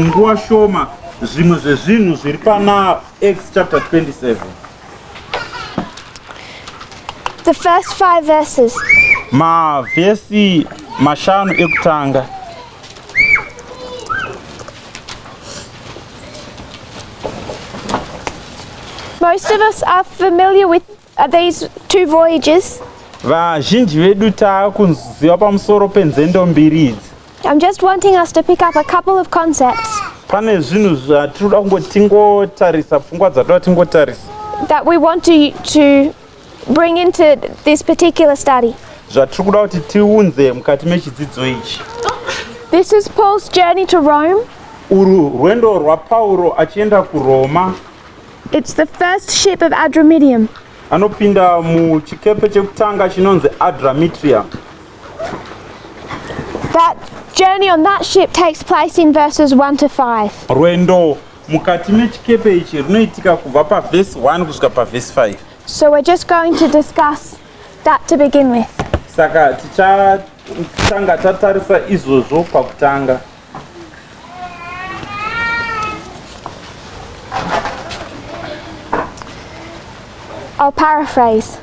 munguva shoma zvimwe zvezvinhu zviri pana Acts chapter 27. The first 5 verses. Mavhesi mashanu ekutanga. Most of us are familiar with these 2 voyages. Vazhinji vedu takuziva pamusoro penzendo mbiri idzi. I'm just wanting us to pick up a couple of concepts Pane zvinhu zvatinoda kungotarisa, pfungwa dzatoda tingotarisa. that we want to bring into this particular study. Zvatiri kuda kuti tiunze mukati mechidzidzo ichi. This is Paul's journey to Rome. Uru rwendo rwaPauro achienda kuRoma. It's the first ship of Adramyttium. Anopinda muchikepe chekutanga chinonzi Adramyttium. That journey on that ship takes place in verses 1 to 5. Rwendo mukati mechikepe ichi runoitika kubva pavhesi 1 kusvika pavhesi 5. So we're just going to discuss that to begin with. Saka tichatanga tatarisa izvozvo pakutanga. I'll paraphrase.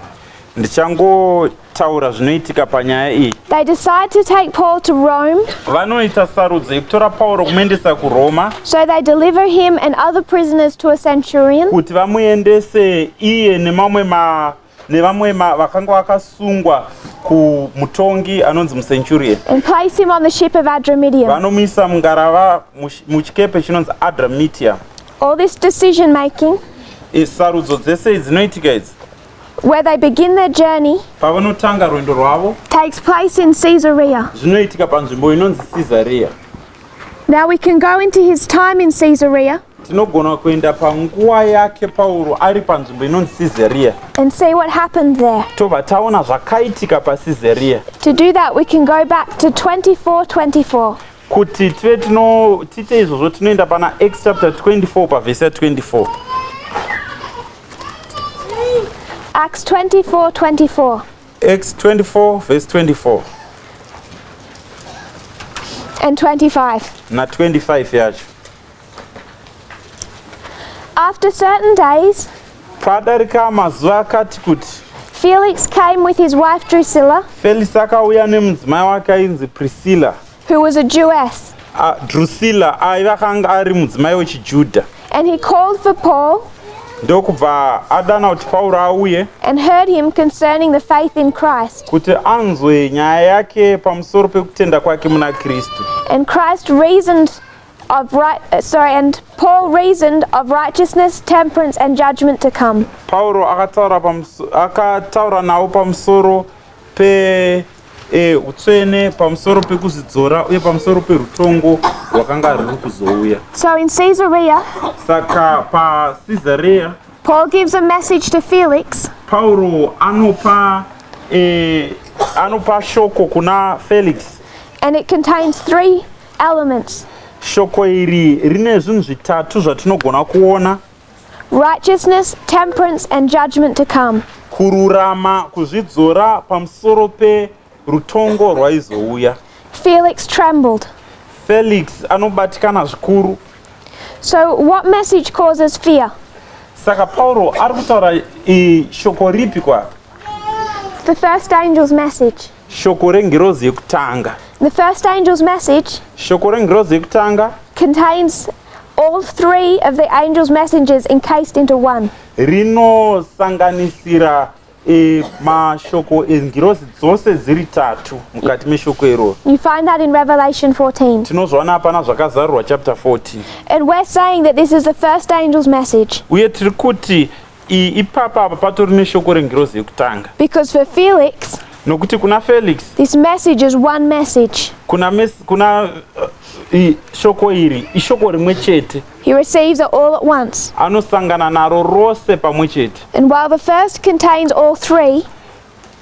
Ndichangotaura zvinoitika panyaya iyi. They decide to take Paul to Rome, Vanoita sarudzo yekutora Pauro kumuendesa kuRoma so they deliver him and other prisoners to a centurion. kuti vamuendese iye nevamwe vakanga vakasungwa kumutongi anonzi mucenturion. And place him on the ship of Adramyttium. Vanomisa mungarava muchikepe chinonzi Adramyttium. All this decision making, Sarudzo dzese idzi dzinoitika idzi where they begin their journey, pavanotanga rwendo rwavo takes place in Caesarea. zvinoitika panzvimbo inonzi Caesarea. Now we can go into his time in Caesarea Tinogona kuenda panguva yake Pauro ari panzvimbo inonzi Caesarea. and see what happened there. Tobva taona zvakaitika paCaesarea. To do that, we can go back to 24:24. Kuti tiite izvozvo tinoenda pana Acts chapter 24 pavhesi ya 24. Acts 24:24. Acts 24 verse 24 And 25. na 25 yacho. After certain days, Padarika mazuva akati kuti Felix came with his wife Drusilla, Felix akauya nemudzimai wake ainzi Priscilla. who was a Jewess, Drusilla aiva akanga ari mudzimai wechiJudha. and he called for Paul Ndokubva adana kuti Pauro auye and heard him concerning the faith in Christ. kuti anzwe nyaya yake pamusoro pekutenda kwake muna Kristu. And Paul reasoned of righteousness, temperance, and judgment to come. Pauro akataura nawo pamusoro utsvene, pamusoro pekuzvidzora uye pamusoro perutongo rwakanga rwuri kuzouya. So in Caesarea, Saka paCaesarea Paul gives a message to Felix, Pauro anopa shoko kuna Felix. and it contains 3 elements: Shoko iri rine zvinhu zvitatu zvatinogona kuona: righteousness, temperance, and judgment to come. kururama, kuzvidzora pamusoro perutongo rwaizouya. Felix trembled. Felix anobatikana zvikuru. So what message causes fear? Saka Pauro ari kutaura shoko ripi kwa? The first angel's message. Shoko rengirozi yekutanga. The first angel's message Shoko rengirozi yekutanga contains all 3 of the angel's messages encased into one. rinosanganisira mashoko engirozi dzose dziri 3 mukati meshoko iroro. You find that in Revelation 14. Tinozvaona pana zvakazarurwa chapter 14. And we're saying that this is the first angel's message. Uye tiri kuti ipapa apa patori neshoko rengirozi yekutanga. Because for Felix, Nokuti kuna Felix this message is one message. kuna shoko iri ishoko rimwe chete. He receives it all at once. Anosangana naro rose pamwe chete. And while the first contains all 3,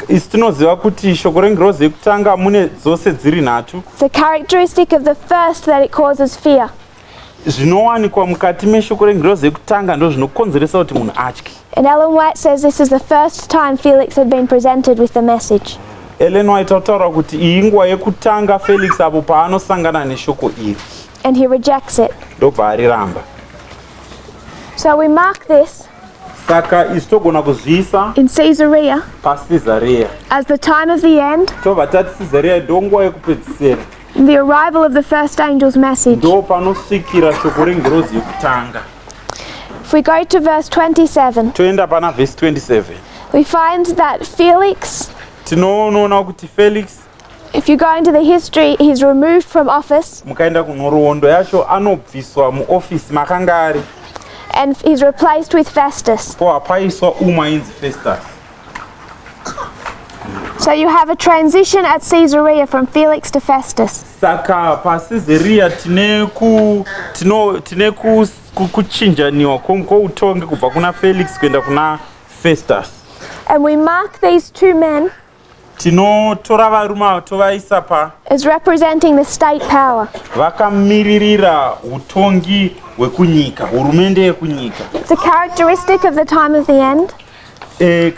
isi tinoziva kuti shoko rengirozi yekutanga mune dzose dziri 3. the characteristic of the first that it causes fear. Zvinowanikwa mukati meshoko rengirozi yekutanga ndo zvinokonzeresa kuti munhu atye. And Ellen White says this is the first time Felix had been presented with the message. Ellen White ataura kuti iyi nguva yekutanga Felix apo paanosangana neshoko iri. and he rejects it. ndobva ariramba. So we mark this Saka izvi togona kuzviisa in Caesarea paCesarea. as the time of the end, Tobva tati Caesarea ndonguva yekupedzisira, the arrival of the first angel's message. ndo panosvikira shoko rengirozi yekutanga. If we go to verse 27, Toenda pana vhesi 27. we find that Felix, Tinoona kuti Felix, if you go into the history, he's removed from office mukaenda kunhoroondo yacho, anobviswa muofisi makanga ari, and he's replaced with Festus. po hapaiswa ainzi Festus. So you have a transition at Caesarea from Felix to Festus. Saka paCesarea tine kuchinjaniwa kwoutongi kubva kuna Felix kuenda kuna Festus. And we mark these two men Tinotora varume tovaisa pa as representing the state power. vakamiririra utongi hwekunyika, hurumende yekunyika. It's a characteristic of the time of the end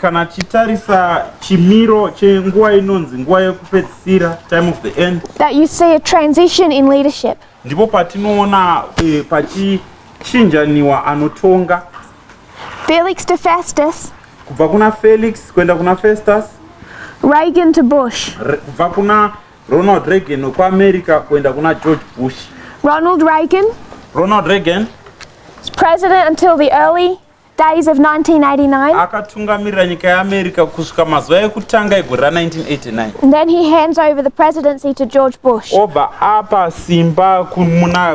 Kana chitarisa chimiro chenguva inonzi nguva yekupedzisira, time of the end, that you see a transition in leadership. ndipo patinoona pachichinjaniwa anotonga Felix to Festus, kubva kuna Felix kuenda kuna Festus, Reagan to Bush. kubva kuna Ronald Reagan wekuAmerica kuenda kuna George Bush. Ronald Reagan was president until the early days of 1989, akatungamirira nyika yeAmerica kusvika mazuva ekutanga egore ra1989. and then he hands over the presidency to George Bush. Obva apa simba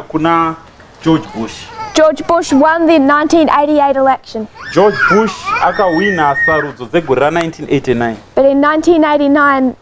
kuna George Bush. George Bush won the 1988 election, George Bush akawina sarudzo dzegore ra1989. but in 1989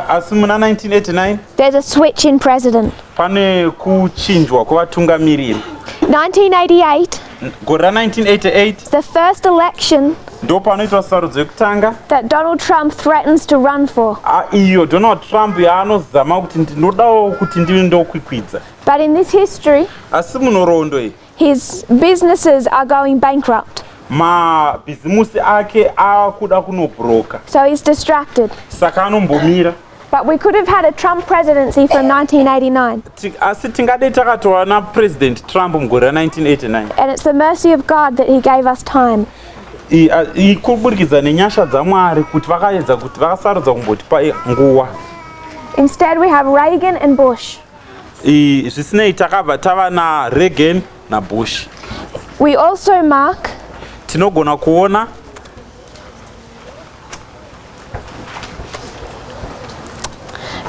Asi muna 1989 there's a switch in president. pane kuchinjwa kwavatungamiriri. 1988 Gore ra1988 is the first election ndo panoitwa sarudzo yekutanga that Donald Trump threatens to run for. iyo Donald Trump yaanozama kuti ndinodawo kuti ndive ndokwikwidza. But in this history, Asi munhoroondo iyi his businesses are going bankrupt, mabhizimusi ake akuda kunobhuroka, so he's distracted. saka anombomira. But we could have had a Trump presidency from 1989, Asi tingadei takatova naPresident Trump mugore ra1989. and it's the mercy of God that he gave us time. Kuburikidza nenyasha dzaMwari kuti vakaedza kuti vakasarudza kumbotipa nguva. Instead, we have Reagan and Bush. Zvisinei takabva tava naReagan naBush. We also mark Tinogona kuona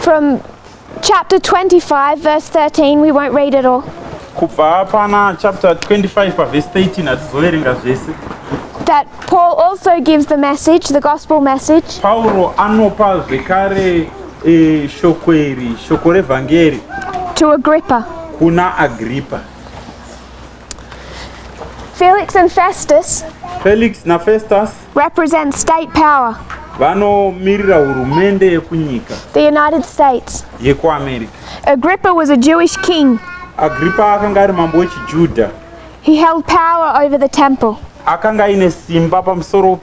from chapter 25, verse 13, we won't read it all, kubva pana chapter 25 pavhesi 13, hatizoverenga zvese. that Paul also gives the message, the gospel message, Pauro anopa zvekare shoko iri, shoko revhangeri to Agrippa. kuna Agrippa. Felix and Festus Felix naFestus represent state power, vanomiririra hurumende yekunyika the United States. yekuAmerica. Agrippa was a Jewish king. Agrippa akanga ari mambo wechiJudha, He held power over the temple. akanga aine simba pamusoro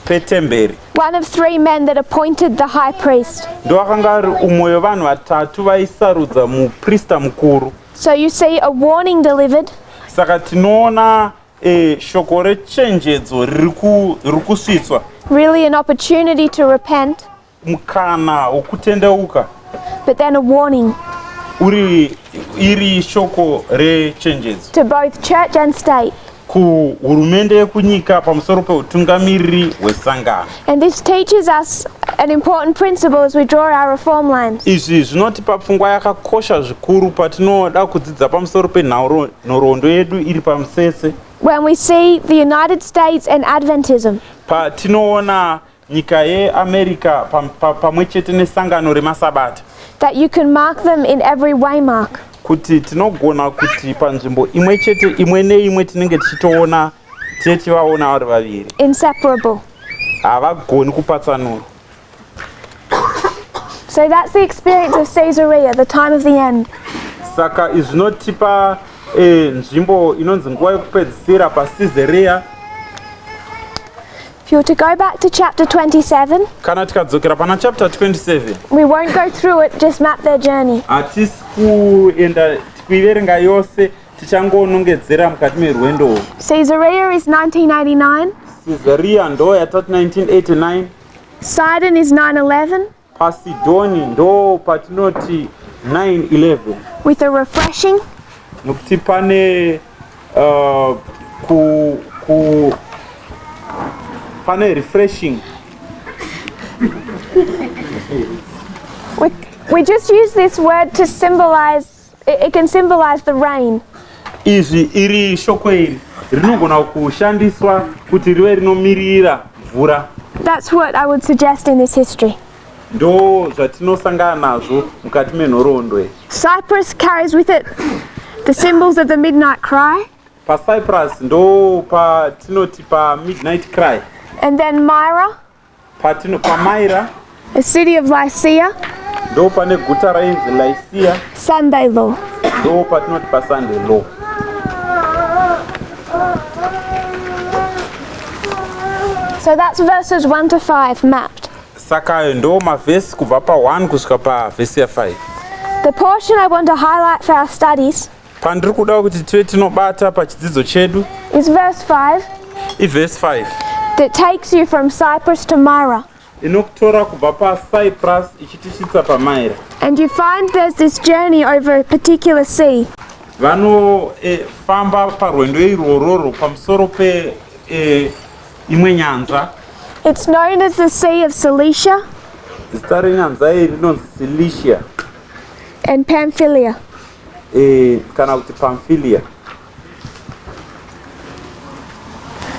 petemberi. One of three men that appointed the high priest. Ndo akanga ari umwe wevanhu vatatu vaisarudza muprista mukuru. So you see a warning delivered, Saka tinoona shoko rechenjedzo riri kusvitswa, really an opportunity to repent, mukana wokutendeuka, but then a warning iri shoko rechenjedzo to both church and state. kuhurumende yekunyika pamusoro peutungamiriri hwesangano. And this teaches us an important principle as we draw our reform lines. Izvi zvinotipa pfungwa yakakosha zvikuru patinoda kudzidza pamusoro penhoroondo yedu iri pamusese. When we see the United States and Adventism, Patinoona nyika yeAmerica pamwe chete nesangano remasabata, that you can mark them in every waymark. kuti tinogona kuti panzvimbo imwe chete imwe neimwe tinenge tichitoona tichivaona vari vaviri, Inseparable. havagoni kupatsanura. So that's the experience of Caesarea, the time of the end. Saka izvi zvinotipa nzvimbo inonzi nguva yekupedzisira paCesarea. If you were to go back to chapter 27, Kana tikadzokera pana chapter 27, we won't go through it, just map their journey. hatisi kuenda kuiverenga yose tichangonongedzera mukati merwendo. Caesarea is 1989. Caesarea ndo yatati 1989. Sidon is 9/11. Pasidoni ndo patinoti 9/11. With a refreshing. Nokuti pane pane refreshing. We just use this word to symbolize, it can symbolize the rain. Izvi iri shoko iri rinogona kushandiswa kuti rive rinomirira mvura. That's what I would suggest in this history. Ndo zvatinosangana nazvo mukati menhoroondo. Cyprus carries with it the symbols of the midnight cry. PaCyprus ndo patinoti pa midnight cry. And then Myra, Myra, the city of Lycia. Ndo pane guta rainzi Lycia. Sunday law. Ndo patinoti pa Sunday law. So that's verses 1 to 5 mapped. Saka ndo mavhesi kubva pa 1 kusvika pa vhesi ya 5. The portion I want to highlight for our studies pandiri kuda kuti tive tinobata pachidzidzo chedu is verse 5. Verse 5 that takes you from Cyprus to Myra. Inokutora kubva pa Cyprus ichitisvitsa pa Myra. And you find there's this journey over a particular sea. Famba parwendo irwororo pamusoro pe imwe nyanza. It's known as the Sea of Cilicia. Zita renyanza iri rinonzi Cilicia. And Pamphylia. Kana kuti Pamphylia.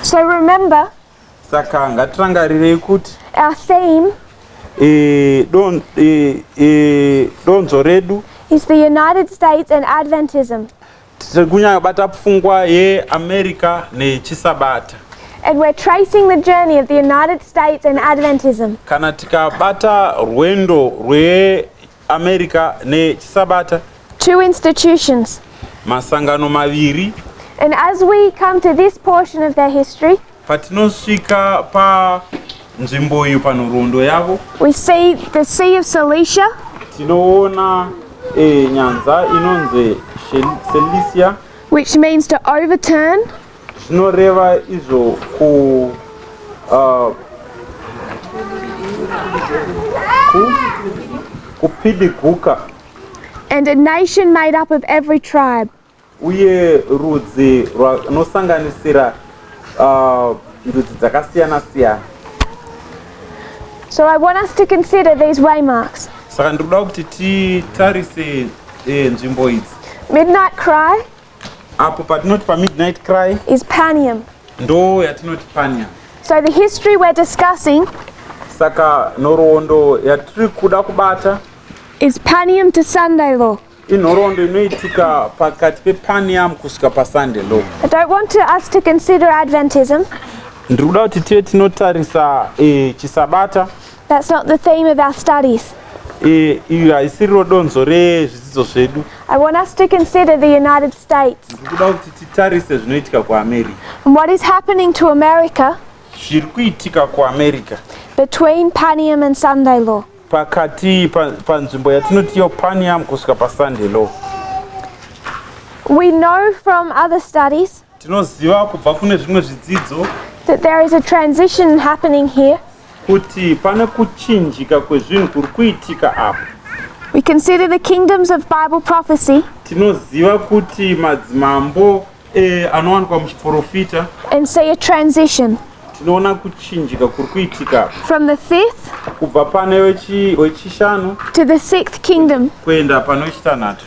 So remember, saka ngatirangarirei kuti our theme donzo redu is the United States and Adventism. Tiri kunyabata pfungwa yeAmerica nechisabata. And we're tracing the journey of the United States and Adventism. Kana tikabata rwendo rweAmerica nechisabata. Two institutions. Masangano maviri. And as we come to this portion of their history, patinosvika pa nzvimbo iyo panhoroondo yavo, we see the Sea of Cilicia. Tinoona nyanza inonzi Cilicia, which means to overturn. Zvinoreva izvo kupidiguka. And a nation made up of every tribe. Uye rudzi rwanosanganisira ndudzi dzakasiyana siyana. So I want us to consider these waymarks. Saka ndikuda kuti titarise nzvimbo idzi. Midnight cry. Apo patinoti pa midnight cry is Panium. Ndo yatinoti Panium. So the history we're discussing saka nhoroondo yatiri kuda kubata is Panium to Sunday law. Inhoroondo inoitika pakati pePanium kusvika paSunday law. I don't want us to consider Adventism. Ndiri kuda kuti tive tinotarisa chisabata. That's not the theme of our studies. Iyo haisiriro donzo rezvidzidzo zvedu. I want us to consider the United States. Ndiri kuda kuti titarise zvinoitika kuAmerica. And what is happening to America zviri kuitika kuAmerica between Panium and Sunday law. Pakati panzvimbo yatinoti yo Panium kusvika paSunday law. We know from other studies tinoziva kubva kune zvimwe zvidzidzo that there is a transition happening here. Kuti pane kuchinjika kwezvinhu kuri kuitika apo. We consider the kingdoms of Bible prophecy. Tinoziva kuti madzimambo anowanikwa muchiprofita. And see a transition. Tinoona kuchinjika kuri kuitika from the fifth kubva pane wechishanu to the sixth kingdom. Kuenda pane wechitanhatu.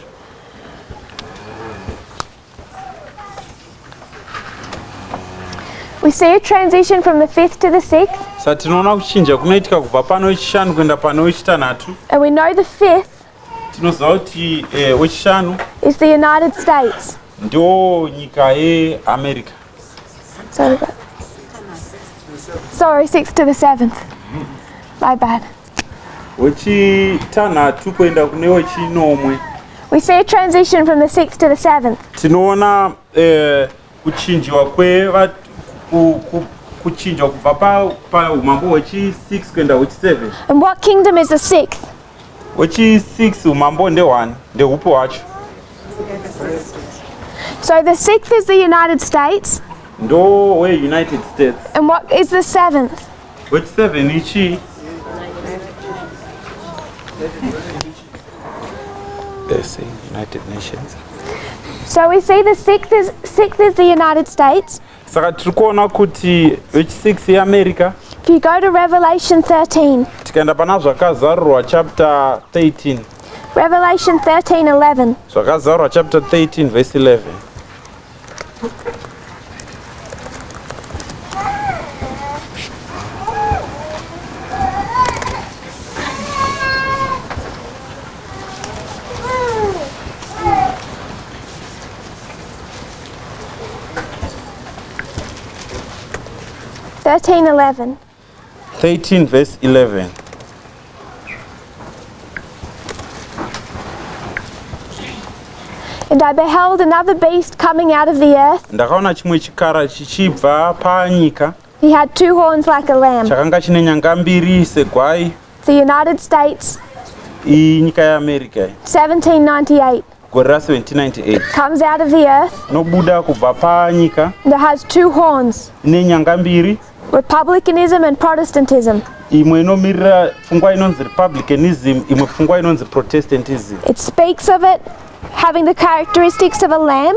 We see a transition from the fifth to the sixth. Saka tinoona kuchinja kunoitika kubva pane wechishanu kuenda pane wechitanhatu. And we know the fifth tinoziva kuti wechishanu is the United States. Ndo nyika yeAmerica. Sorry, 6th to the 7th. My bad. Wechitanhatu kuenda kune wechinomwe. We see a transition from the 6th to the 7th. Tinoona kuchinjwa kuchinjwa kubva paumambo wechi6 kuenda wechi7. And what kingdom is the 6th? wechi6 umambo nde1 ndehupo wacho. So the 6th is the United States. Ndo we-United States. And what is the 7th? Wechi7 ichi. Let's see, United Nations. So we see the 6th is the United States. Saka tirikuona kuti wechi6 yeAmerica. If you go to Revelation 13. Tikaenda pana zvakazarurwa chapter 13. Revelation 13:11. Zvakazarurwa chapter 13 verse 11. (13:11). 13 verse 11. And I beheld another beast coming out of the earth. Ndakaona chimwe chikara chichibva panyika. He had 2 horns like a lamb. Chakanga chine nyanga mbiri segwai. The United States. Nyika yeAmerica. 1798. Gore ra1798. Comes out of the earth. Nobuda kubva panyika. That has 2 horns. Ne nyanga mbiri. Republicanism and Protestantism. Imwe inomirira pfungwa inonzi republicanism, imwe pfungwa inonzi protestantism. It speaks of it having the characteristics of a lamb.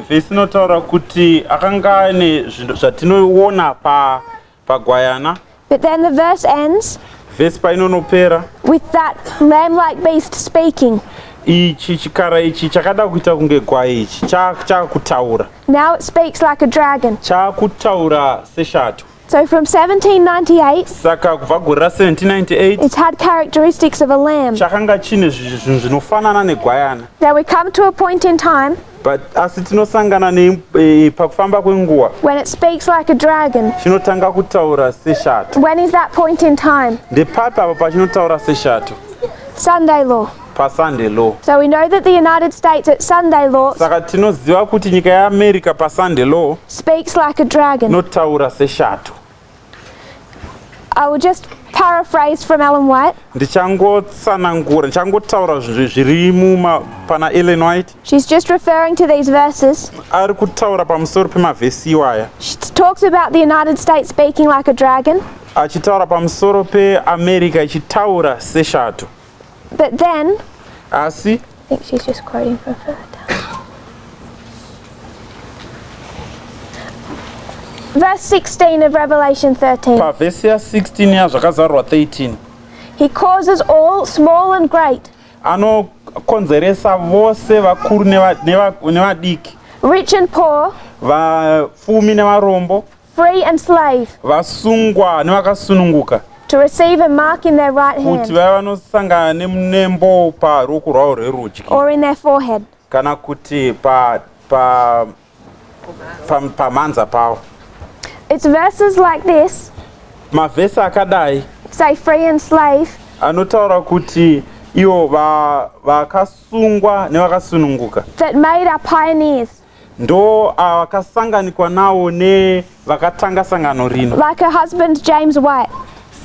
Vhesi inotaura kuti akanga ane zvatinoona pagwayana. But then the verse ends Vhesi painonopera with that lamb-like beast speaking. Ichi chikara ichi chakada kuita kunge gwai ichi chakutaura. Now it speaks like a dragon. Chakutaura seshato. So from 1798, Saka kubva gore ra1798 it's had characteristics of a lamb. chakanga chine zvinhu zvinofanana negwayana. Now we come to a point in time But asi tinosangana pakufamba kwenguva when it speaks like a dragon. chinotanga kutaura seshato. When is that point in time? Ndepapi apo pachinotaura seshato? Sunday law. PaSunday law. So we know that the United States at Sunday law Saka tinoziva kuti nyika yeAmerica paSunday law speaks like a dragon. notaura seshato. I will just paraphrase from Ellen White. Ndichangotsanangura, ndichangotaura zviri pana Ellen White. She's just referring to these verses. Ari kutaura pamusoro pemavhesi iwaya. She talks about the United States speaking like a dragon. Achitaura pamusoro peAmerica ichitaura seshato. But then, Asi I think she's just quoting from further down. Verse 16 of Revelation 13. pavhesi ya16 yazvakazarurwa 13. He causes all, small and great, Anokonzeresa vose vakuru nevadiki, rich and poor, vapfumi nevarombo, free and slave, vasungwa nevakasununguka, to receive a mark in their right kuti hand vaya vanosangana nemunembo paruoko rwavo rwerudyi or in their forehead. kana kuti pamhanza pavo. It's verses like this, Mavhesi akadai say free and slave, anotaura kuti ivo vakasungwa nevakasununguka that made our pioneers, ndo vakasanganikwa navo nevakatanga sangano rino, like her husband James White,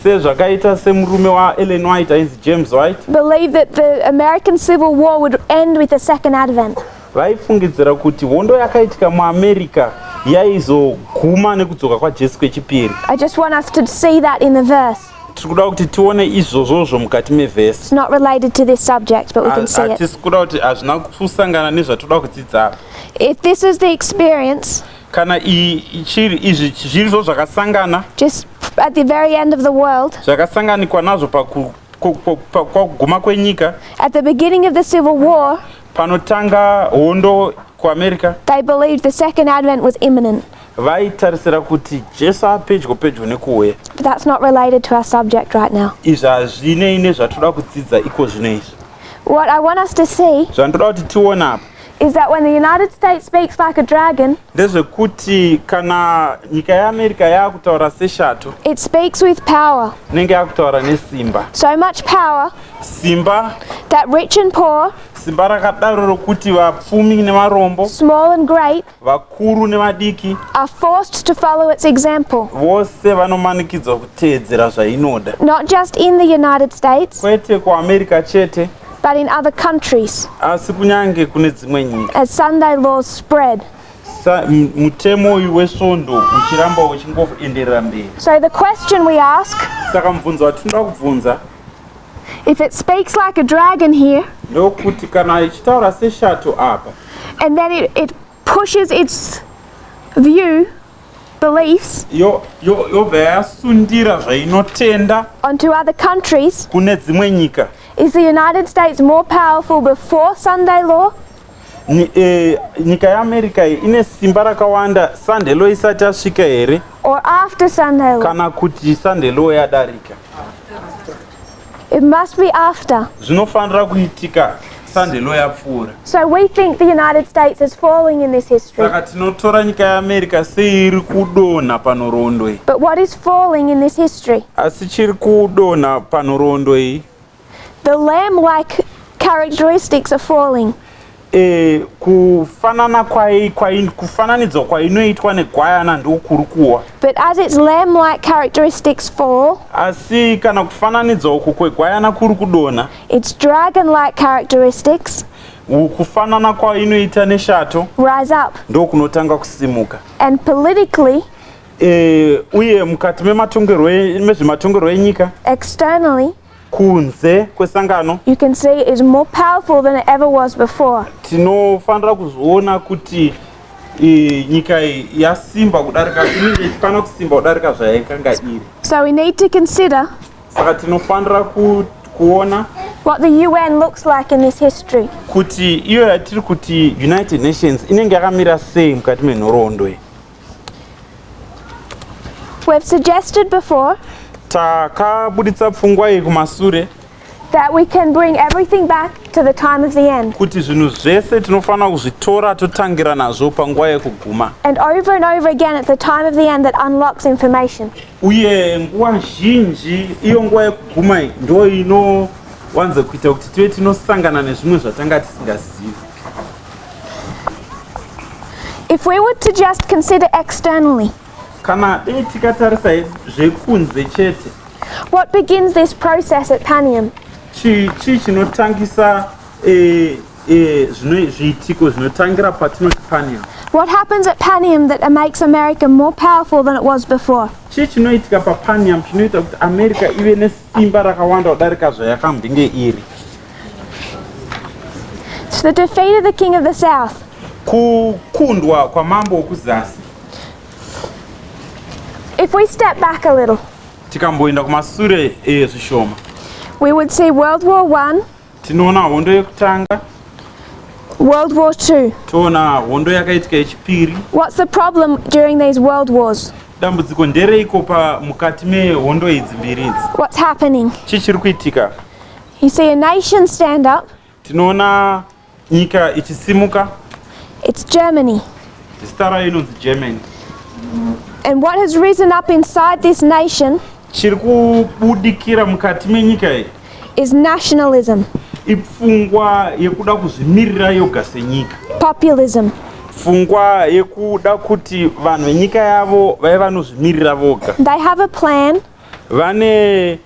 sezvakaita semurume waEllen White ainzi James White. believed that the American Civil War would end with the Second Advent. Vaifungidzira kuti hondo yakaitika muAmerica yaizoguma nekudzoka kwaJesu kwechipiri. I just want us to see that in the verse. Tiri kuda kuti tione izvozvozvo mukati mevhesi. It's not related to this subject, but we can see it. Hatisi kuda kuti hazvina kusangana nezvatoda kudzidza. If this is the experience, Kana izvi zvirizvo zvakasangana, just at the very end of the world, zvakasanganikwa nazvo pakuguma kwenyika, at the beginning of the Civil War, panotanga hondo kuAmerica, they believed the Second Advent was imminent. vaitarisira kuti Jesu apedyo nekuuya. But that's not related to our subject right now. Izvi hazvinei nezvatoda kudzidza iko zvinoizvi. What I want us to see Zvandoda kuti tione apa is that when the United States speaks like a dragon, ndezvekuti kana nyika yeAmerica yaakutaura seshato, it speaks with power. inenge yaakutaura nesimba. So much power Simba, that rich and poor, simba rakadaro rokuti vapfumi nevarombo, small and great, vakuru nemadiki, are forced to follow its example. vose vanomanikidzwa kuteedzera zvainoda, Not just in the United States, kwete kuAmerica chete, but in other countries, asi kunyange kune dzimwe nyika. as Sunday laws spread. Mutemo uyu wesvondo uchiramba uchingoenderera mberi. So the question we ask, Saka mubvunzo watinoda kubvunza, if it speaks like a dragon here, ndokuti kana ichitaura seshato apa, and then it pushes its view, beliefs, yobva yasundira zvainotenda onto other countries, kune dzimwe nyika. is the United States more powerful before Sunday law Nyika yeAmerica iyi ine simba rakawanda Sunday law isati yasvika here, or after Sunday law? kana kuti Sunday law yadarika? It must be after. Zvinofanira kuitika Sunday law yapfuura. So we think the United States is falling in this history. Saka tinotora nyika yeAmerica seiri kudonha panhoroondo iyi. But what is falling in this history? Asi chiri kudonha panhoroondo iyi, The lamb-like characteristics are falling. Kufananidzwa kwainoitwa negwayana ndokuri kuwa. But as its lamb-like characteristics fall, Asi kana kufananidzwa uku kwegwayana kuri kudonha, its dragon-like characteristics kufanana kwainoita neshato rise up. ndokunotanga kusimuka. And politically, Uye mukati mezvematongerwo enyika, externally, kunze kwesangano, you can see it is more powerful than it ever was before. tinofanira kuzviona kuti nyika iyi yasimba kudarika, inenge ichifanira kusimba kudarika zvayaikanga iri. So we need to consider Saka tinofanira kuona what the UN looks like in this history. kuti iyo yatiri kuti United Nations inenge yakamira sei mukati menhoroondo iyi. We've suggested before Takabuditsa pfungwa iyi kumasure that we can bring everything back to the time of the end. kuti zvinhu zvese tinofanira kuzvitora totangira nazvo panguva yekuguma. And over again at the time of the end that unlocks information. Uye nguva zhinji iyo nguva yekuguma iyi ndo inowanza kuita kuti tive tinosangana nezvimwe zvatanga tisingazivi. If we were to just consider externally, Kana dei tikatarisa zvekunze chete, what begins this process at Panium? chii chinotangisa zviitiko zvinotangira patinoti Panium? What happens at Panium that makes America more powerful than it was before? Chii chinoitika paPanium chinoita kuti America ive nesimba rakawanda kudarika zvayakambinge iri? It's the defeat of the king of the south. Kukundwa kwamambo wokuzasi. If we step back a little, Tikamboenda kumasure zvishoma, we would see World War I, tinoona hondo yekutanga, World War II. toona hondo yakaitika yechipiri. What's the problem during these world wars? Dambudziko ndereiko mukati mehondo idzi mbiri idzi? What's happening? Chii chiri kuitika? You see a nation stand up. Tinoona nyika ichisimuka, It's Germany. zita rayo inonzi Germany. And what has risen up inside this nation Chiri kubudikira mukati menyika iyi is nationalism, ipfungwa yekuda kuzvimirira yoga senyika, populism. pfungwa yekuda kuti vanhu venyika yavo vaive vanozvimirira voga. They have a plan Vane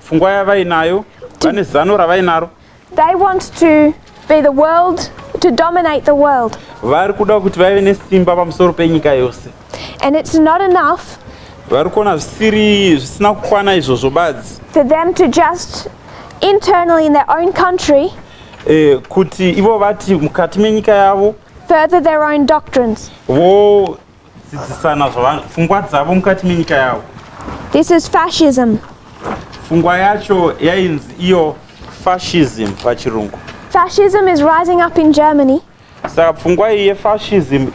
pfungwa yavainayo, vane zano ravainaro, They want to be the world, to dominate the world. vari kuda kuti vaive nesimba pamusoro penyika yose. And it's not enough Vari kuona zvisina kukwana izvozvo badzi, for them to just internally in their own country kuti ivo vati mukati menyika yavo further their own doctrines. vodzidzisana pfungwa dzavo mukati menyika yavo. This is fascism. Pfungwa yacho yainzi iyo fascism pachirungu. Fascism is rising up in Germany. Saka pfungwa iyi yefascism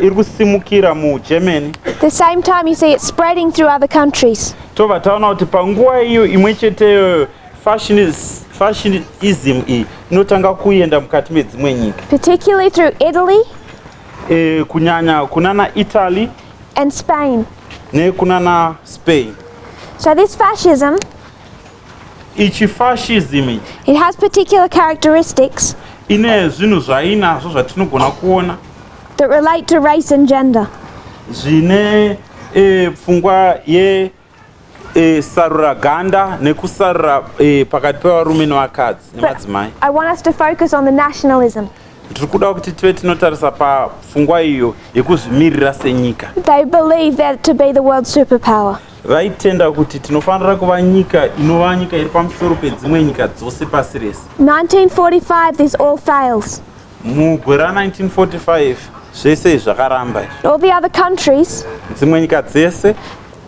iri kusimukira muGermany. The same time you see it spreading through other countries. Tobva taona kuti panguva iyo imwe cheteyo fascism iyi inotanga kuenda mukati medzimwe nyika, Particularly through Italy kunyanya kunana Italy and Spain. nekunana Spain. So this fascism ichi fascism it has particular characteristics ine zvinhu zvainazvo zvatinogona kuona that relate to race and gender. zvine pfungwa ye sarura ganda nekusarura pakati pevarume nevakadzi nemadzimai. I want us to focus on the nationalism. Tiri kuda kuti tive tinotarisa papfungwa iyo yekuzvimirira senyika. They believe that to be the world superpower. Vaitenda kuti tinofanira kuva nyika inova nyika iri pamusoro pedzimwe nyika dzose pasi rese. 1945, this all fails. Mugore ra1945 zvese zvakaramba. All the other countries Dzimwe nyika dzese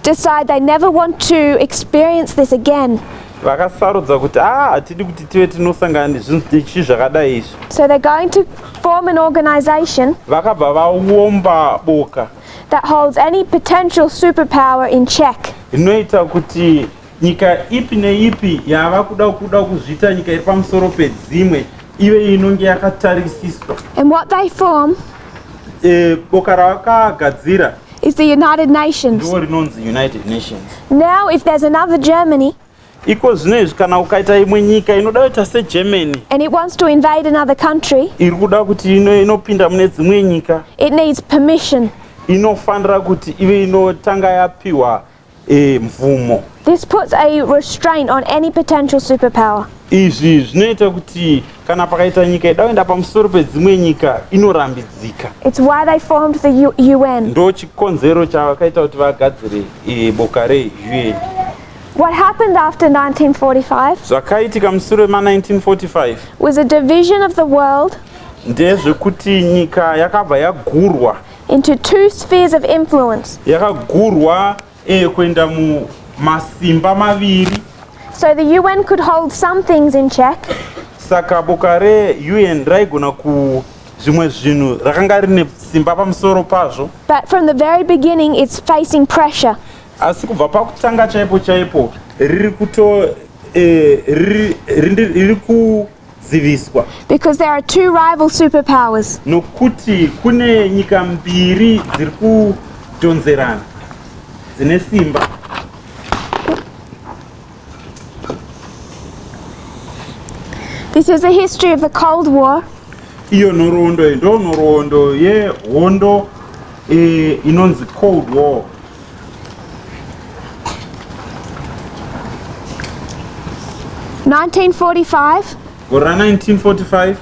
decide they never want to experience this again. vakasarudza kuti hatidi kuti tive tinosangana nezvinhu zvakadai izvi. So they're going to form an organization Vakabva vaumba boka that holds any potential superpower in check. rinoita kuti nyika ipi neipi yava kuda kuzviita nyika iri pamusoro pedzimwe ive inonge yakatarisiswa. And what they form Boka ravakagadzira is the United Nations. ndiwo rinonzi United Nations. Now, if there's another Germany Iko zvinezvi kana ukaita imwe nyika inoda kuita seGermany and it wants to invade another country, iri kuda kuti inopinda mune dzimwe nyika, it needs permission. inofanira kuti ive inotanga yapiwa mvumo. This puts a restraint on any potential superpower. Izvi zvinoita kuti kana pakaita nyika ida kuenda pamusoro pedzimwe nyika inorambidzika. It's why they formed the UN. Ndo chikonzero chavakaita kuti vagadzire boka reUN. What happened after 1945 Zvakaitika mushure ma1945 was a division of the world ndezvekuti nyika yakabva yagurwa, into two spheres of influence. yakagurwa kuenda mumasimba maviri. So the UN could hold some things in check, Saka boka reUN raigona zvimwe zvinhu rakanga rine simba pamusoro pazvo, but from the very beginning it's facing pressure. asi kubva pakutanga chaipo riri kudziviswa Because there are two rival superpowers. nokuti kune nyika mbiri dziri kudhonzerana dzine simba. This is the history of the Cold War. Iyo nhoroondo yehondo inonzi Cold War. Gore ra1945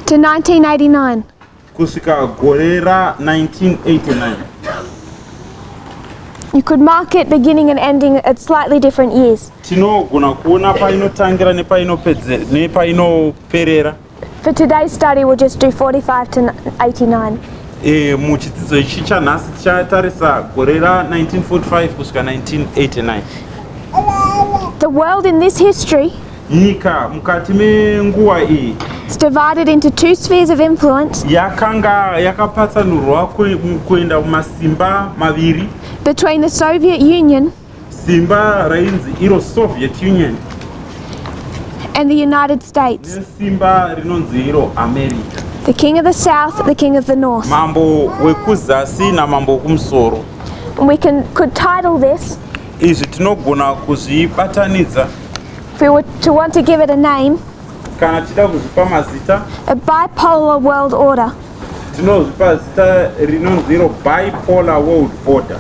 to 1989. kusvika gore ra1989. You could mark it beginning and ending at slightly different years. Tinogona kuona painotangira nepainoperera. For today's study, we'll just do 45 to 89. Muchidzidzo ichi chanhasi tichatarisa gore ra1945 kusvika 1989. The world in this history Nyika mukati menguva iyi is divided into two spheres of influence yakanga yakapatsanurwa kuenda mumasimba maviri. between the Soviet Union Simba rainzi iro Soviet Union and the United States. nesimba rinonzi iro America. The king of the south, the king of the north. Mambo wekuzasi namambo wekumusoro. And we could title this, Izvi tinogona kuzvibatanidza if we were to want to give it a name, kana tichida kuzvipa mazita, a bipolar world order. tinozvipa zita rinonzi iro bipolar world order.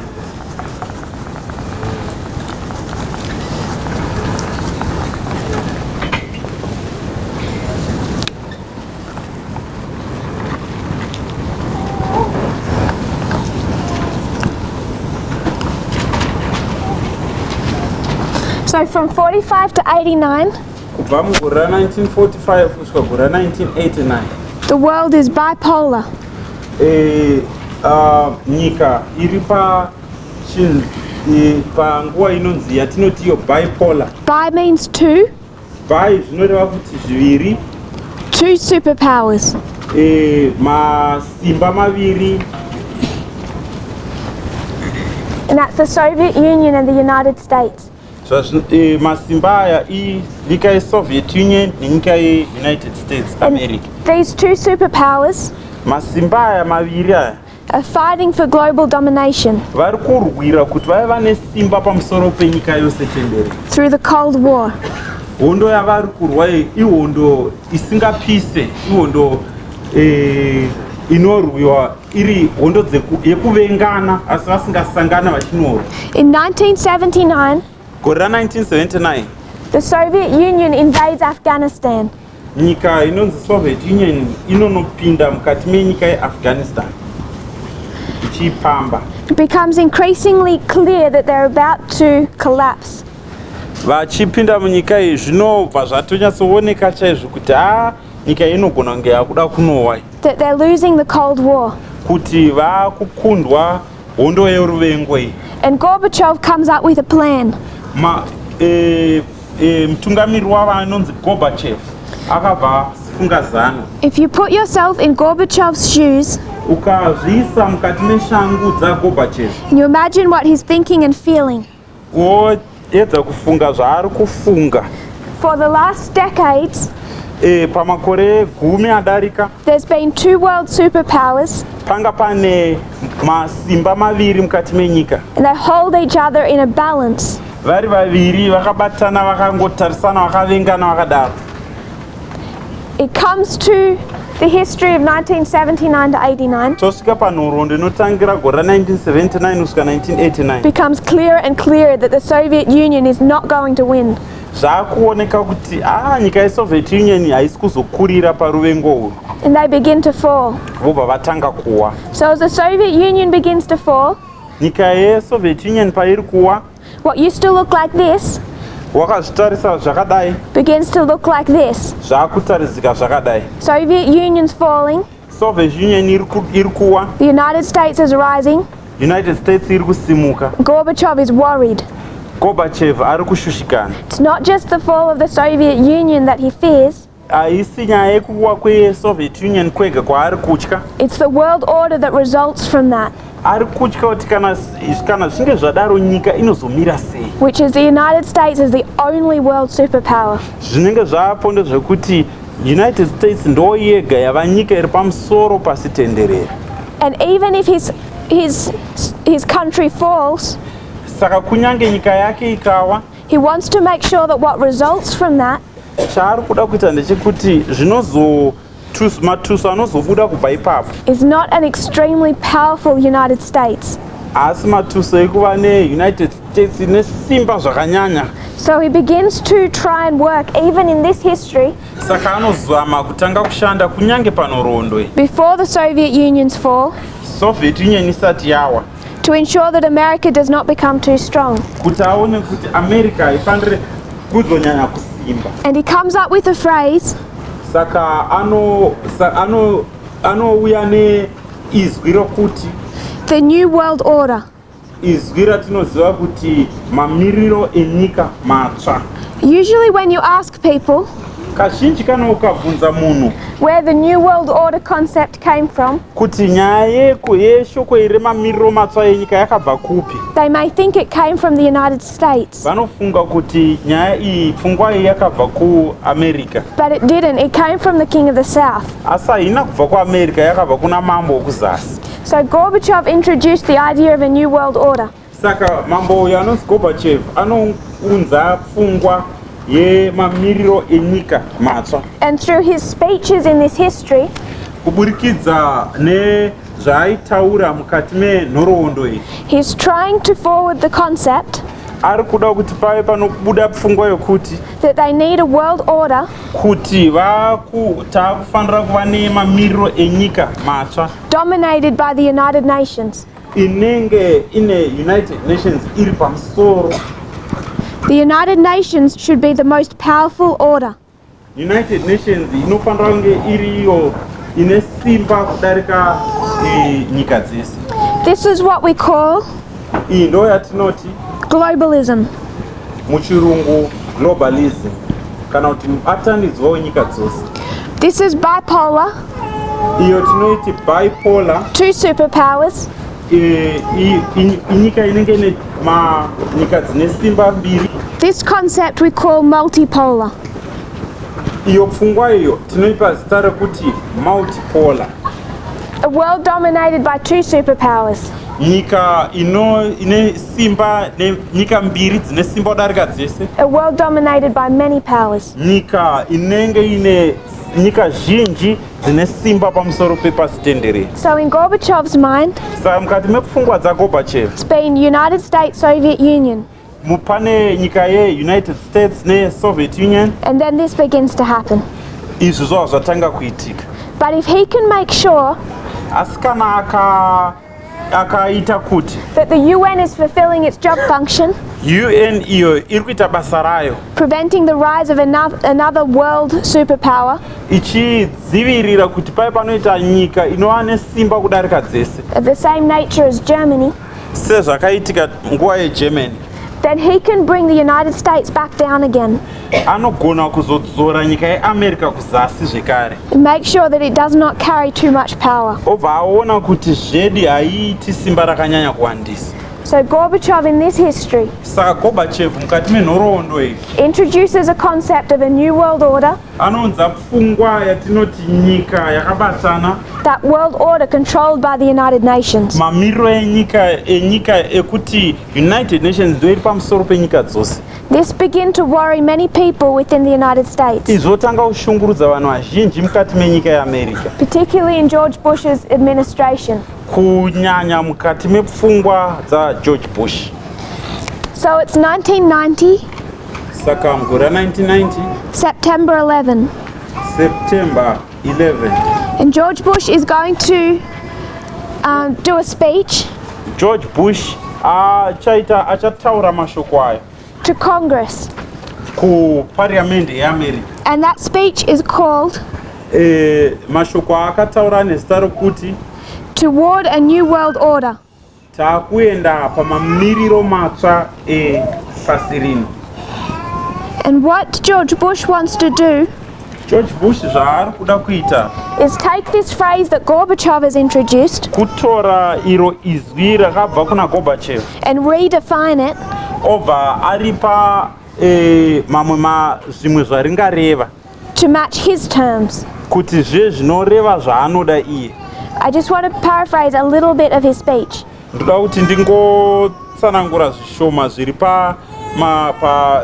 So from 45 to 89, Kubva mugore ra1945 kusvika gore ra1989 the world is bipolar. Nyika iri panguva inonzi yatinoti iyo bipolar. Bi means two, Bi zvinoreva kuti zviviri, two superpowers. masimba maviri, And that's the Soviet Union and the United States. masimba aya inyika yeSoviet Union nenyika yeUnited States And America. these two superpowers Masimba aya maviri aya are fighting for global domination vari kurwira kuti vave vane simba pamusoro penyika yose tenderere. through the Cold War. Hondo yavari kurwa ihondo isingapise, ihondo inorwiwa iri hondo yekuvengana asi vasingasangana vachinorwa. In 1979, Gore ra 1979 the Soviet Union invades Afghanistan. nyika inonzi Soviet Union inonopinda mukati menyika yeAfghanistan ichipamba. It becomes increasingly clear that they're about to collapse. Vachipinda munyika iyi zvinobva zvatonyatsooneka chaizvo kuti nyika inogona kunge yakuda kunowa, That they're losing the Cold War. kuti vakukundwa hondo yeruvengo iyi. And Gorbachev comes up with a plan. Mutungamiri wavo anonzi Gorbachev akabva funga zano. If you put yourself in Gorbachev's shoes Ukazviisa mukati meshangu dzaGorbachev, and you imagine what he's thinking and feeling. woedza kufunga zvaari kufunga. For the last decades, Pamakore 10 adarika there's been two world superpowers panga pane masimba maviri mukati menyika. and they hold each other in a balance. Vari vaviri vakabatana vakangotarisana vakavengana vakadaro. It comes to the history of 1979 to 89. Tosvika panhoroondo inotangira gore ra 1979 kusvika 1989. Becomes clearer and clearer that the Soviet Union is not going to win. Zvaakuoneka kuti nyika yeSoviet Union haisi kuzokurira paruvengo urwu. And they begin to fall. Vobva vatanga kuwa. So as the Soviet Union begins to fall, Nyika yeSoviet Union pairi kuwa, what used to look like this wakazvitarisa zvakadai, begins to look like this. zvaakutaridzika zvakadai. Soviet Union's falling, Soviet Union iri kuwa, the United States is rising, United States iri kusimuka. Gorbachev is worried. Gorbachev ari kushushikana. It's not just the fall of the Soviet Union that he fears, Haisi nyaya yekuwa kweSoviet Union kwega kwaari kutya. it's the world order that results from that, Ari kutya kuti kana zvinge zvadaro nyika inozomira sei. which is the United States is the only world superpower. Zvinenge zvaapo ndezvekuti United States ndo yega yava nyika iri pamusoro pasi tenderere. And even if his country falls, Saka kunyange nyika yake ikawa, he wants to make sure that what results from that chaari kuda kuita ndechekuti matuso anozobuda kubva ipapo is not an extremely powerful United States. asi matuso ekuva neUnited States ine simba zvakanyanya. So he begins to try and work, even in this history, Saka anozama kutanga kushanda kunyange panhoroondo iyi, before the Soviet Union's fall, Soviet Union isati yawa, to ensure that America does not become too strong. kuti aone kuti America haifaniri kuzonyanya kusimba. And he comes up with a phrase, Saka anouya neizwi rokuti, the New World Order. izwi ratinoziva kuti mamiriro enyika matsva. Usually when you ask people Kazhinji kana ukabvunza munhu where the New World Order concept came from, kuti nyaya yeshoko iri mamiriro matsva enyika yakabva kupi, they may think it came from the United States. vanofunga kuti nyaya iyi pfungwa iyi yakabva kuAmerica. But it didn't. It came from the King of the South. Asi haina kubva kuAmerica, yakabva kuna mambo wekuzasi. So Gorbachev introduced the idea of a New World Order. Saka mambo uyu anonzi Gorbachev anounza pfungwa yemamiriro enyika matsva. And through his speeches in this history, Kuburikidza nezvaaitaura mukati menhoroondo iyi, he's trying to forward the concept ari kuda kuti pave panobuda pfungwa yokuti that they need a world order kuti taakufanira kuva nemamiriro enyika matsva dominated by the United Nations. inenge ine United Nations iri pamusoro. The United Nations should be the most powerful order. United Nations inofanira kunge iriyo ine simba kudarika nyika dzese. This is what we call Iyi ndo yatinoti globalism. muchirungu globalism, kana kuti mubatanidzwa wenyika dzose. This is bipolar, Iyo tinoiti bipolar, two superpowers, inyika inenge ine nyika dzine simba mbiri. This concept we call multipolar. Iyo pfungwa iyo tinoipa zita rekuti multipolar. A world dominated by two superpowers. Nyika ine simba nyika mbiri dzine simba kudarika dzese. A world dominated by many powers. Nyika inenge ine nyika zhinji dzine simba pamusoro pepasi tenderere. So in Gorbachev's mind, Saka mukati mepfungwa dzaGorbachev, it's been United States, Soviet Union. Mupane nyika United States neSoviet Union. And then this begins to happen. Izvi zvazvatanga kuitika. But if he can make sure Asi kana akaita kuti that the UN is fulfilling its job function, UN iyo iri kuita basa rayo, preventing the rise of another world superpower ichidzivirira kuti pai panoita nyika inova nesimba kudarika dzese, of the same nature as Germany, sezvakaitika nguva yeGermany, then he can bring the United States back down again. Anogona kuzodzora nyika yeAmerica kuzasi zvekare. Make sure that it does not carry too much power. Obva aona kuti zvedu haiiti simba rakanyanya kuwandisa. So Gorbachev in this history Saka Gorbachev mukati menhoroondo iyi introduces a concept of a new world order. Anounza pfungwa yatinoti nyika yakabatana. That world order controlled by the United Nations. Mamiriro enyika ekuti United Nations ndo iri pamusoro penyika dzose. This began to worry many people within the United States, Izvotanga kushungurudza vanhu vazhinji mukati menyika yeAmerica, particularly in George Bush's administration. kunyanya mukati mepfungwa dzaGeorge Bush. So it's 1990, Saka mugore 1990 September 11, September 11, and George Bush is going to do a speech George Bush achataura mashoko ayo to Congress, kuparliament yeAmerica. and that speech is called Mashoko akataura nezita rokuti Toward a New World Order. takuenda pamamiriro matsva epasi rino. And what George Bush wants to do George Bush zvaari kuda kuita is take this phrase that Gorbachev has introduced kutora iro izwi rakabva kuna Gorbachev and redefine it obva aripa zvimwe zvaringareva to match his terms. kuti zvinoreva zvaanoda iye. I just want to paraphrase a little bit of his speech. Ndoda kuti ndingotsanangura zvishoma zviri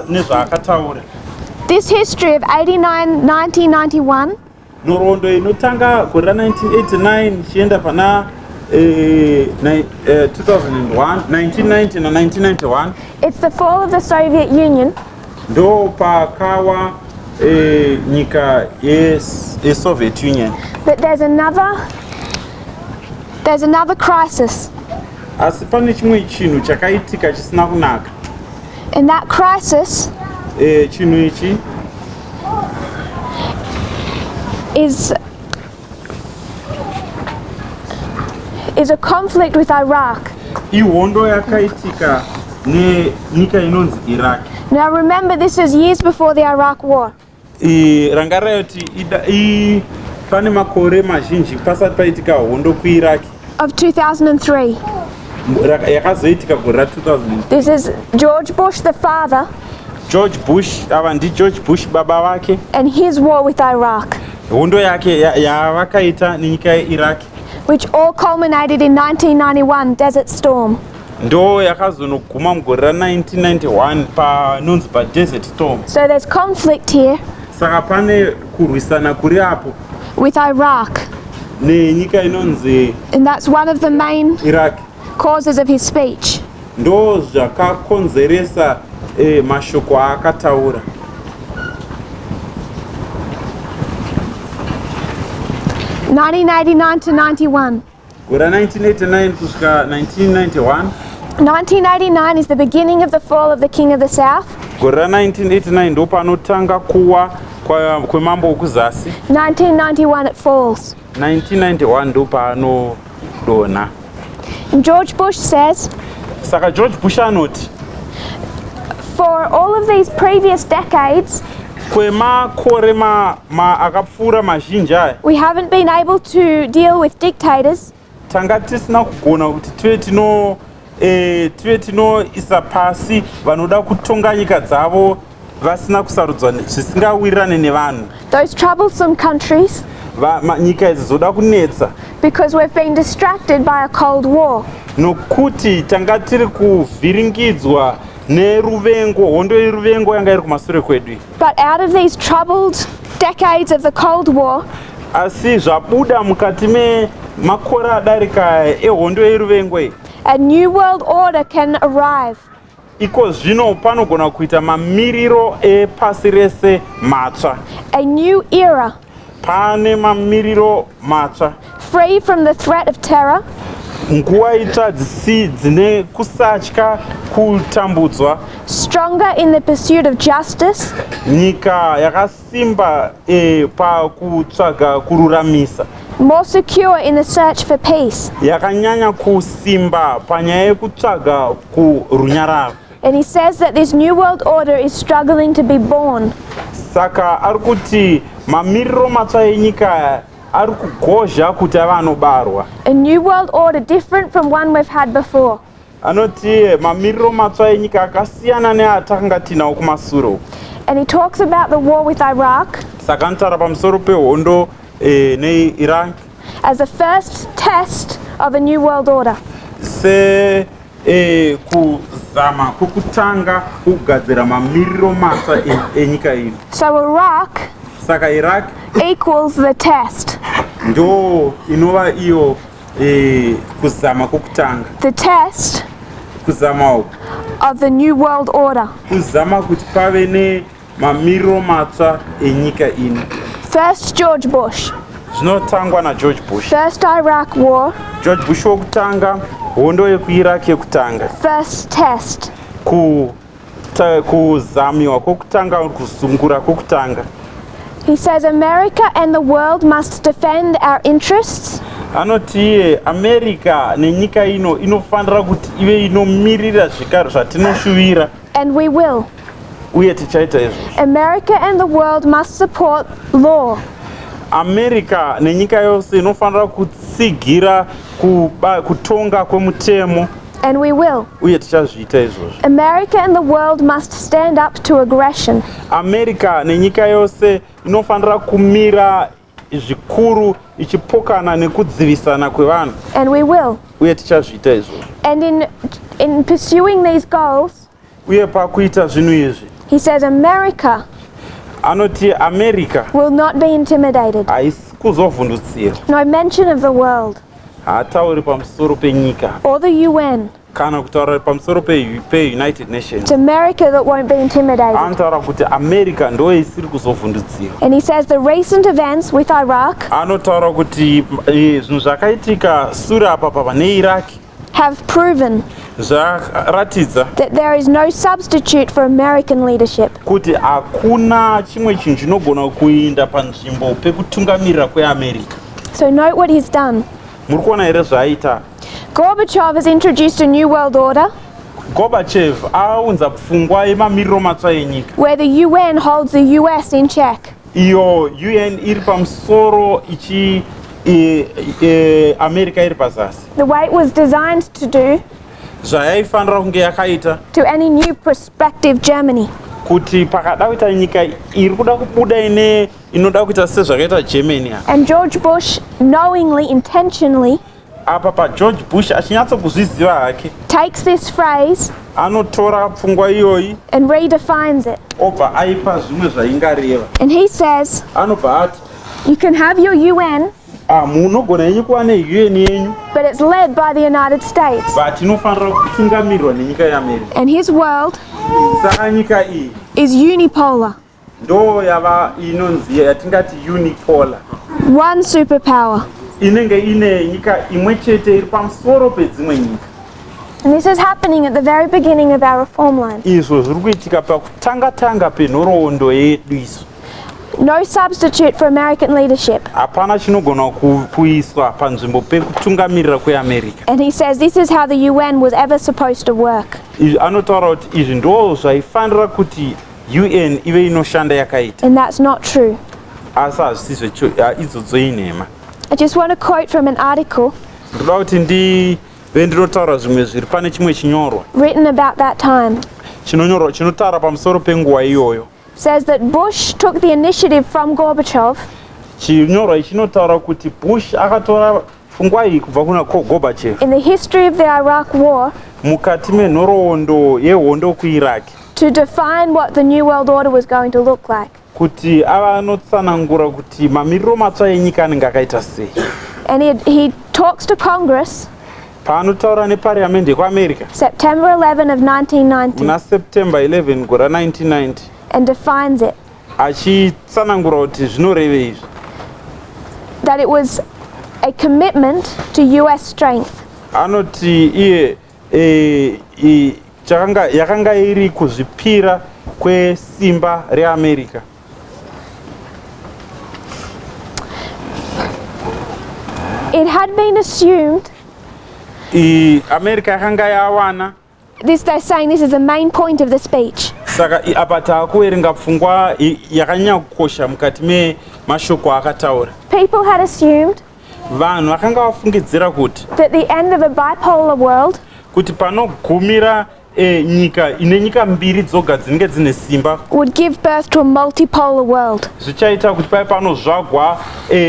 nezvaakataura. This history of 1991 Nhoroondo inotanga gore ra 1989 ichienda pana 1990 na 1991 it's the fall of the Soviet Union, ndo pakawa nyika yeSoviet Union. but there's another crisis, Asi pane chimwe chinhu chakaitika chisina kunaka. and that crisis Chinhu ichi is a conflict with Iraq. ihondo yakaitika nenyika inonzi Iraq. Now remember, this is years before the Iraq War. Ranga rayoti pane makore mazhinji pasati paitika hondo kuIraq Of 2003. yakazoitika gore ra 2000. This is George Bush the father George Bush, ava ndiGeorge Bush baba vake, and his war with Iraq, hondo yake yavakaita nenyika yeIraq which all culminated in 1991 Desert Storm. ndo yakazonoguma mugore ra 1991 panonzi paDesert Storm. So there's conflict here Saka pane kurwisana kuri apo with Iraq, nenyika inonzi and that's one of the main Iraq. causes of his speech. Ndo zvakakonzeresa mashoko aakataura. (1989 to 91). Gore 1989 kusvika 1991. 1989 is the beginning of the fall of the King of the South. Gore ra 1989 ndo panotanga kuwa kwemambo wekuzasi. 1991 it falls. 1991 ndo paanodonha. And George Bush says, Saka George Bush anoti for all of these previous decades, kwemakore akapfuura mazhinji aya we haven't been able to deal with dictators tanga tisina kugona kuti tive tinoisa pasi vanoda kutonga nyika dzavo vasina kusarudzwa zvisingawirirane nevanhu. those troublesome countries nyika idzi zoda kunetsa because we've been distracted by a Cold War. nokuti tanga tiri kuvhiringidzwa neruvengo, hondo yeruvengo yanga iri kumashure kwedu. But out of these troubled decades of the Cold War, asi zvabuda mukati memakore adarika ehondo yeruvengo iyi, a new world order can arrive. iko zvino panogona kuita mamiriro epasi rese matsva. A new era, Pane mamiriro matsva, free from the threat of terror, nguva itsva dzine kusatya kutambudzwa, stronger in the pursuit of justice, nyika yakasimba pakutsvaga kururamisa, more secure in the search for peace. yakanyanya kusimba panyaya yekutsvaga kurunyararo. And he says that this new world order is struggling to be born. Saka ari kuti mamiriro matsva enyika ari kugozha kuti ava anobarwa. A new world order different from one we've had before. Anoti mamiriro matsva enyika akasiyana neatakanga tinawo kumasuro. And he talks about the war with Iraq Saka anotaura pamusoro pehondo neIran as the first test of a new world order. se kuzama kwekutanga kugadzira mamiriro matsva enyika ino. So Iraq Saka Iraq equals the test. ndo inova iyo kuzama kwekutanga, The test kuzama uku of the new world order. kuzama kuti pave nemamiriro matsva enyika ino. First George Bush, Zvinotangwa naGeorge Bush. first Iraq war, George Bush wokutanga, hondo yekuIraq yekutanga, first test. kuzamiwa kwokutanga, kuzungura kwokutanga. He says America and the world must defend our interests Anoti America nenyika ino inofanira kuti ive inomirira zvikaro zvatinoshuvira, and we will. uye tichaita izvozvo. America and the world must support law. America nenyika yose inofanira kutsigira kutonga kwemutemo, And we will. uye tichazviita izvozvo. America and the world must stand up to aggression. America nenyika yose inofanira kumira zvikuru ichipokana nekudzivisana kwevanhu, And we will. uye tichazviita izvozvo. And in pursuing these goals, Uye pakuita zvinhu izvi, he says America anoti America will not be intimidated. haisi kuzovhundutsira. No mention of the world Haatauri pamusoro penyika or the UN. kana kutaura pamusoro peUnited Nations. It's America that won't be intimidated. Anotaura kuti America ndo isiri kuzovhundutsira. And he says the recent events with Iraq Anotaura kuti zvinhu zvakaitika sure apa papa neIraq have proven zvaratidza that there is no substitute for American leadership. kuti hakuna chimwe chinhu chinogona kuinda panzvimbo pekutungamirira kweAmerica. So note what he's done. Muri kuona here zvaaita? Gorbachev has introduced a new world order Gorbachev aunza pfungwa yemamiriro matsva enyika, where the UN holds the US in check. iyo UN iri pamusoro ichi America iri pazasi. The way it was designed to do Zvayaifanira kunge yakaita to any new prospective Germany. kuti pakada kuita nyika iri kuda kubuda inoda kuita sezvakaita Germany. And George Bush knowingly, intentionally Apa paGeorge Bush achinyatsokuzviziva hake, takes this phrase anotora pfungwa iyoyi and redefines it. obva aipa zvimwe zvaingareva. And he says, Anobva ati you can have your UN, munogona yenyu kuva neUN yenyu, but it's led by the United States. but inofanira kutungamirwa nenyika yeAmerica. And his world Saka nyika iyi is unipolar. ndo yava inonzi yatingati unipolar, One superpower. inenge ine nyika imwe chete iri pamusoro pedzimwe nyika. And this is happening at the very beginning of our reform line. Izvo zviri kuitika pakutanga penhoroondo yedu isu. No substitute for American leadership. Hapana chinogona kuiswa panzvimbo pekutungamirira kweAmerica. And he says this is how the UN was ever supposed to work. Anotaura kuti izvi ndo zvaifanira kuti UN ive inoshanda yakaita, And that's not true. asi hazvisizvo idzodzo inhema. I just want to quote from an article Ndoda kuti ndive ndinotaura zvimwe zviri pane chimwe chinyorwa written about that time. chinotaura pamusoro penguva iyoyo. Says that Bush took the initiative from Gorbachev chinyorwa ichinotaura kuti Bush akatora pfungwa iyi kubva kuna Gorbachev in the history of the Iraq War mukati menhoroondo yehondo kuIraq to define what the New World Order was going to look like. kuti ava anotsanangura kuti mamiriro matsva enyika anenge akaita sei. And he talks to Congress paanotaura neparliament yekuAmerica September 11 of 1990 muna September 11 gora 1990 and defines it. achitsanangura kuti zvinoreve izvi That it was a commitment to US strength. anoti iye yakanga iri kuzvipira kwesimba reAmerica. It had been assumed, America yakanga yawana they're saying this is the main point of the speech, saka apa taakuverenga pfungwa yakanyanya kukosha mukati memashoko akataura. people had assumed Vanhu vakanga vafungidzira kuti that the end of a bipolar world kuti panogumira nyika ine nyika mbiri dzoga dzinenge dzine simba would give birth to a multipolar world. zvichaita kuti pai panozvagwa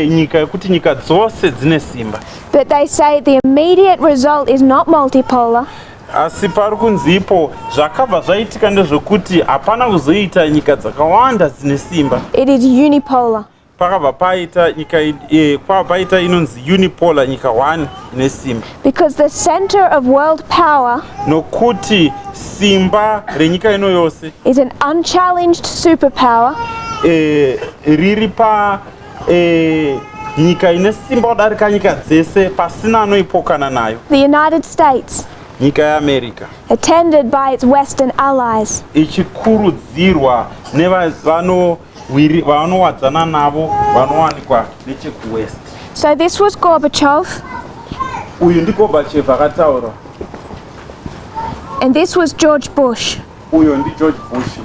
nyika yekuti nyika dzose dzine simba. But they say the immediate result is not multipolar, asi pari kunzi ipo zvakabva zvaitika ndezvekuti hapana kuzoita nyika dzakawanda dzine simba, it is unipolar. pakabva paita nyika kwava paita inonzi unipolar, nyika 1 ine simba. Because the center of world power nokuti simba renyika ino yose is an unchallenged superpower riri pa nyika ine simba kudarika nyika dzese pasina anoipokana nayo, the United States, nyika yeAmerica, attended by its Western allies. ichikurudzirwa nevanowadzana navo vanowanikwa nechekuwest. So this was Gorbachev, Uyu ndi Gorbachev akataura, and this was George Bush. uyo ndi George Bush.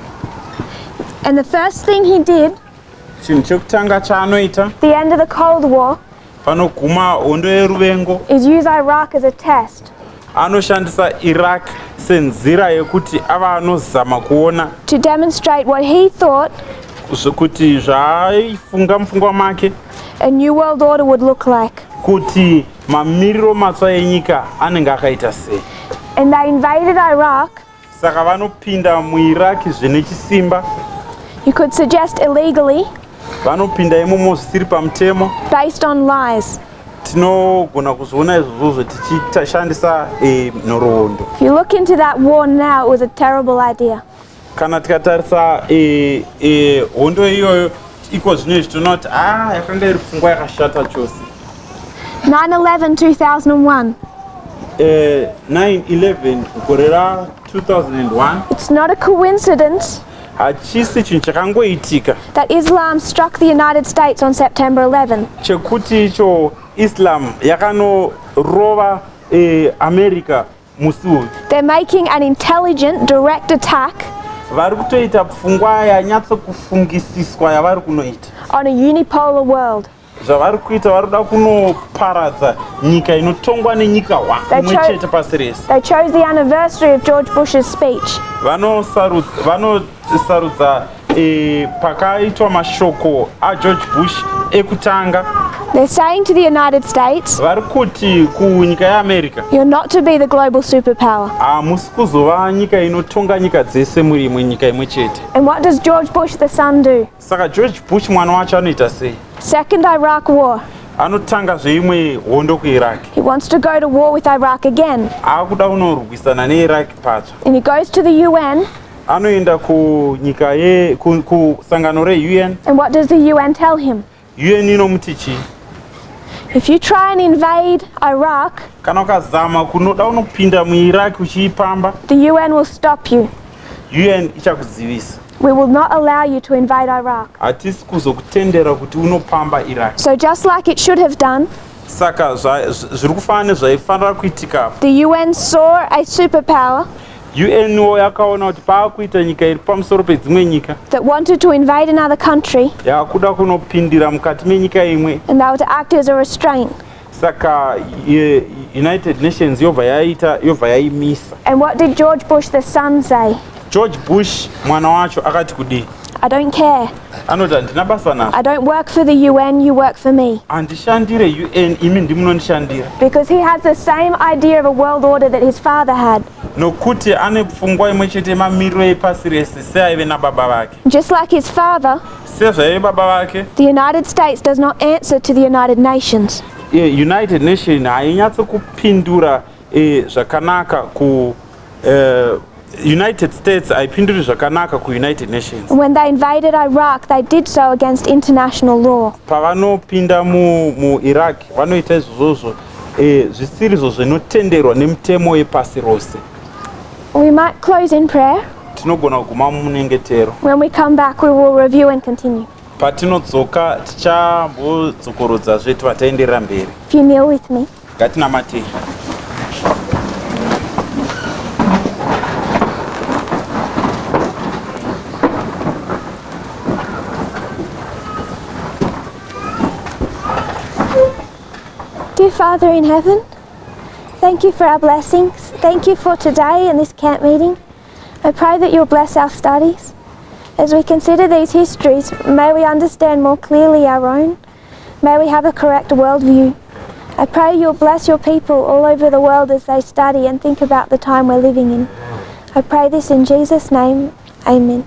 And the first thing he did, Chinhu chekutanga chaanoita the end of the Cold War, panoguma hondo yeruvengo, is use Iraq as a test anoshandisa Iraq senzira yekuti ava anozama kuona to demonstrate what he thought kuti zvaifunga mupfungwa make a new world order would look like. kuti mamiriro matsva enyika anenge akaita sei. And they invaded Iraq, Saka vanopinda muIraq zvine chisimba, you could suggest illegally, vanopinda imomo zvisiri pamutemo. based on lies. Tinogona kuzviona izvozvo tichishandisa nhoroondo. If you look into that war now, it was a terrible idea. Kana tikatarisa hondo iyoyo iko zvino tinoona kuti yakanga iri pfungwa yakashata chose. 9/11 2001. 9/11 gore ra 2001 It's not a coincidence hachisi chinhu chakangoitika that Islam struck the United States on September 11. chekuti icho Islam yakanorova America musi uyu. They're making an intelligent, direct attack Vari kutoita pfungwa yanyatsokufungisiswa yavari kunoita. on a unipolar world. Zvavari kuita vari kuda kunoparadza nyika inotongwa nenyika imwe chete pasi rese. They chose the anniversary of George Bush's speech. Vanosarudza pakaitwa mashoko aGeorge Bush ekutanga. They're saying to the United States, Vari kuti kunyika yeAmerica you're not to be the global superpower. hamusi kuzova nyika inotonga nyika dzese muri imwe nyika imwe chete. And what does George Bush the son do? Saka George Bush mwana wacho anoita sei? Second Iraq War. Anotanga zveimwe hondo kuIraq. He wants to go to war with Iraq again. Akuda kunorwisana neIraq pacho. And he goes to the UN. Anoenda kunyika kusangano reUN. And what does the UN tell him? UN inomuti chii? If you try and invade Iraq, Kana ukazama kunoda unopinda muIraq uchiipamba, the UN will stop you. UN ichakuzivisa. We will not allow you to invade Iraq. Hatisi kuzokutendera kuti unopamba Iraq. So just like it should have done, Saka zviri kufanana zvaifanira kuitika. the UN saw a superpower UN yakaona kuti paakuita nyika iri pamusoro pedzimwe nyika that wanted to invade another country, yakuda kunopindira mukati menyika imwe. and they were to act as a restraint. Saka United Nations yobva yaimisa. And what did George Bush the son say? George Bush mwana wacho akati kudii? I don't care. anoti handina basa nazvo. I don't work for the UN, you work for me. Handishandire UN, imi ndimunondishandira. Because he has the same idea of a world order that his father had. Nokuti ane pfungwa imwe chete mamiriro epasi rese seaive nababa vake. Just like his father, Sezvaive baba vake, the United States does not answer to the United Nations. United Nations hainyatso kupindura zvakanaka ku United States haipinduri zvakanaka ku United Nations. When they invaded Iraq, they did so against international law. Pavanopinda mu Iraq vanoita izvozvo zvisiri izvo zvinotenderwa nemutemo wepasi rose. We might close in prayer. Tinogona kuguma mumunyengetero. When we come back, we will review and continue. Patinodzoka tichambodzokorodzazve tataenderera mberi. If you kneel with me. Ngatinamatei. Dear Father in heaven, thank you for our blessings. Thank you for today and this camp meeting. I pray that you'll bless our studies. As we consider these histories, may we understand more clearly our own. May we have a correct worldview. I pray you'll bless your people all over the world as they study and think about the time we're living in. I pray this in Jesus' name. Amen.